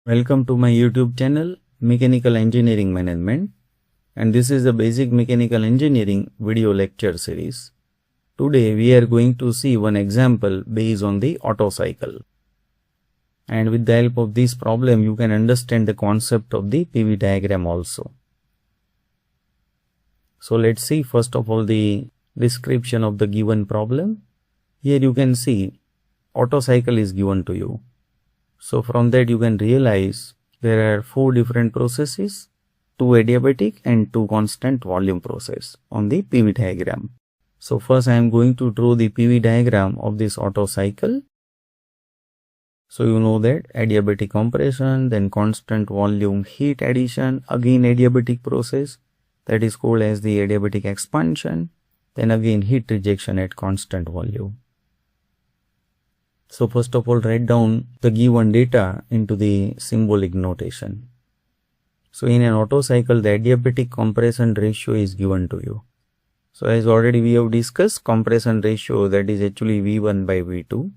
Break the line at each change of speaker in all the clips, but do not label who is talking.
Welcome to my YouTube channel Mechanical Engineering Management, and this is the basic mechanical engineering video lecture series. Today we are going to see one example based on the Otto cycle, and with the help of this problem you can understand the concept of the PV diagram also. So let's see first of all the description of the given problem. Here you can see Otto cycle is given to you. So from that you can realize there are 4 different processes, 2 adiabatic and 2 constant volume process on the PV diagram. So first I am going to draw the PV diagram of this Otto cycle. So you know that adiabatic compression, then constant volume heat addition, again adiabatic process, that is called as the adiabatic expansion, then again heat rejection at constant volume. So first of all write down the given data into the symbolic notation. So in an Otto cycle the adiabatic compression ratio is given to you. So as already we have discussed, compression ratio, that is actually V1 by V2,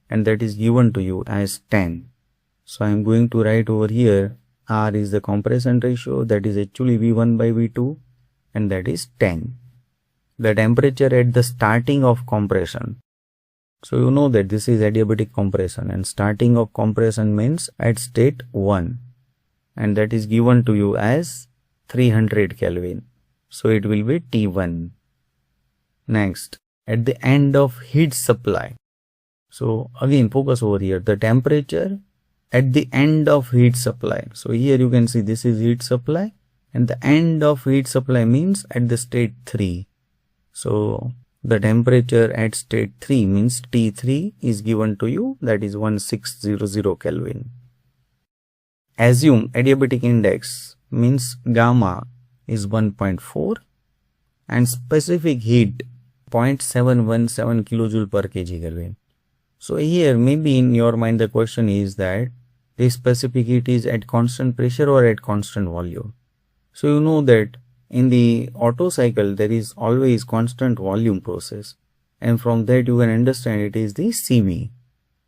and that is given to you as 10. So I am going to write over here R is the compression ratio, that is actually V1 by V2, and that is 10. The temperature at the starting of compression. So you know that this is adiabatic compression, and starting of compression means at state 1, and that is given to you as 300 Kelvin. So it will be T1. Next, at the end of heat supply. So again focus over here, the temperature at the end of heat supply. So here you can see this is heat supply, and the end of heat supply means at the state 3. So the temperature at state 3 means T3 is given to you, that is 1600 Kelvin. Assume adiabatic index means gamma is 1.4 and specific heat 0.717 kilojoule per kg Kelvin. So here maybe in your mind the question is that the specific heat is at constant pressure or at constant volume. So you know that in the Otto cycle there is always constant volume process, and from that you can understand it is the CV.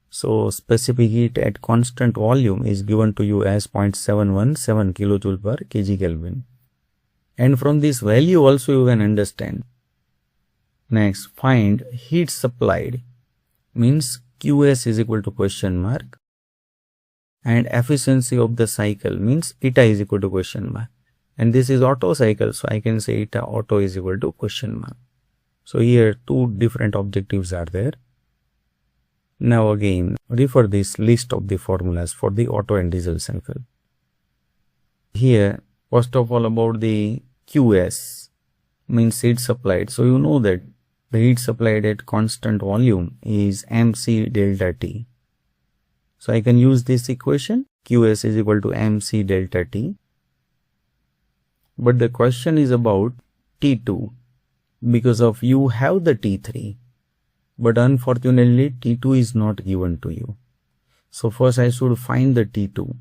So specific heat at constant volume is given to you as 0.717 kilojoule per kg Kelvin, and from this value also you can understand. Next, find heat supplied means QS is equal to question mark, and efficiency of the cycle means eta is equal to question mark. And this is Otto cycle, so I can say eta Otto is equal to question mark. So here 2 different objectives are there. Now again refer this list of the formulas for the Otto and diesel cycle. Here first of all about the QS means heat supplied. So you know that the heat supplied at constant volume is MC delta T. So I can use this equation, QS is equal to MC delta T. But the question is about T2, because of you have the T3, but unfortunately T2 is not given to you. So first I should find the T2,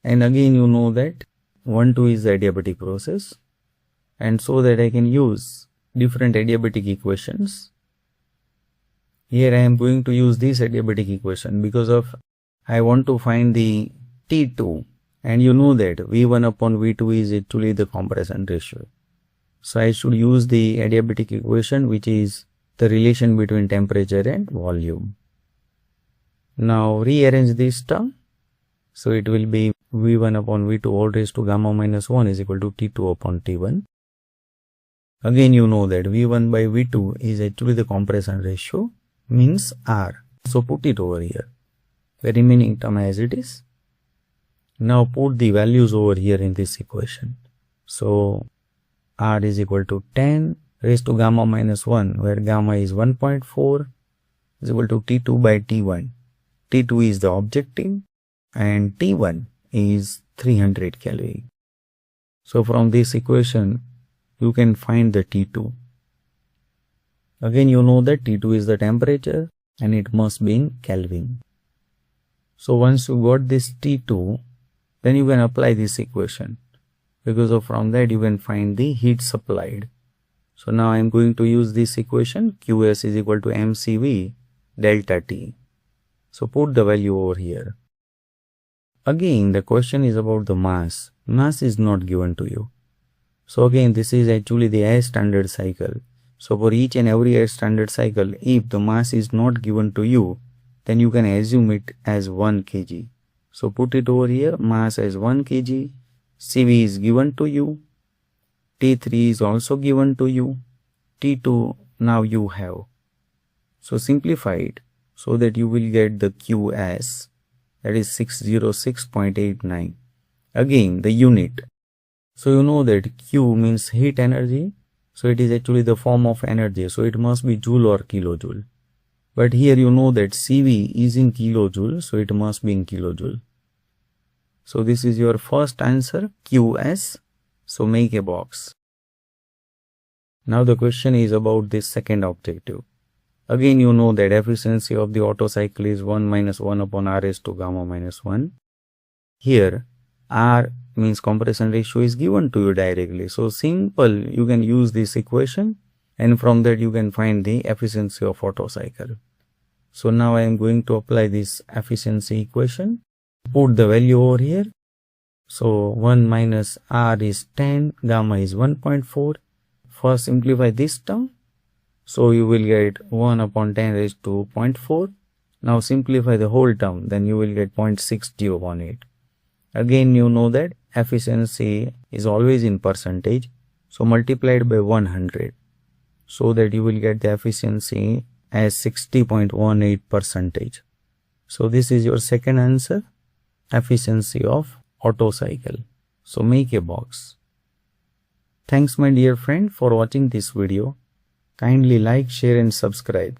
and again you know that 1, 2 is the adiabatic process, and so that I can use different adiabatic equations. Here I am going to use this adiabatic equation because of I want to find the T2. And you know that V1 upon V2 is actually the compression ratio. So I should use the adiabatic equation, which is the relation between temperature and volume. Now rearrange this term. So it will be V1 upon V2 all raised to gamma minus 1 is equal to T2 upon T1. Again you know that V1 by V2 is actually the compression ratio, means R. So put it over here. The remaining term as it is. Now put the values over here in this equation. So R is equal to 10 raised to gamma minus 1, where gamma is 1.4 is equal to T2 by T1. T2 is the objective and T1 is 300 Kelvin. So from this equation you can find the T2. Again you know that T2 is the temperature and it must be in Kelvin. So once you got this T2, then you can apply this equation, because of from that you can find the heat supplied. So now I am going to use this equation, QS is equal to MCV delta T. So put the value over here. Again, the question is about the mass. Mass is not given to you. So again, this is actually the air standard cycle. So for each and every air standard cycle, if the mass is not given to you, then you can assume it as 1 kg. So put it over here, mass as 1 kg, Cv is given to you, T3 is also given to you, T2 now you have. So simplify it so that you will get the Q as, that is 606.89. Again, the unit. So you know that Q means heat energy. So it is actually the form of energy. So it must be joule or kilojoule. But here you know that Cv is in kilojoule. So it must be in kilojoule. So this is your first answer, QS. So make a box. Now the question is about this second objective. Again, you know that efficiency of the Otto cycle is 1 minus 1 upon R raised to gamma minus 1. Here, R means compression ratio is given to you directly. So simple, you can use this equation and from that you can find the efficiency of Otto cycle. So now I am going to apply this efficiency equation. Put the value over here. So 1 minus R is 10, gamma is 1.4. First simplify this term. So you will get 1 upon 10 raised to 0.4. Now simplify the whole term, then you will get 0.6018. Again, you know that efficiency is always in percentage. So multiplied by 100. So that you will get the efficiency as 60.18%. So this is your second answer, efficiency of Otto cycle. So make a box. Thanks my dear friend for watching this video. Kindly like, share and subscribe.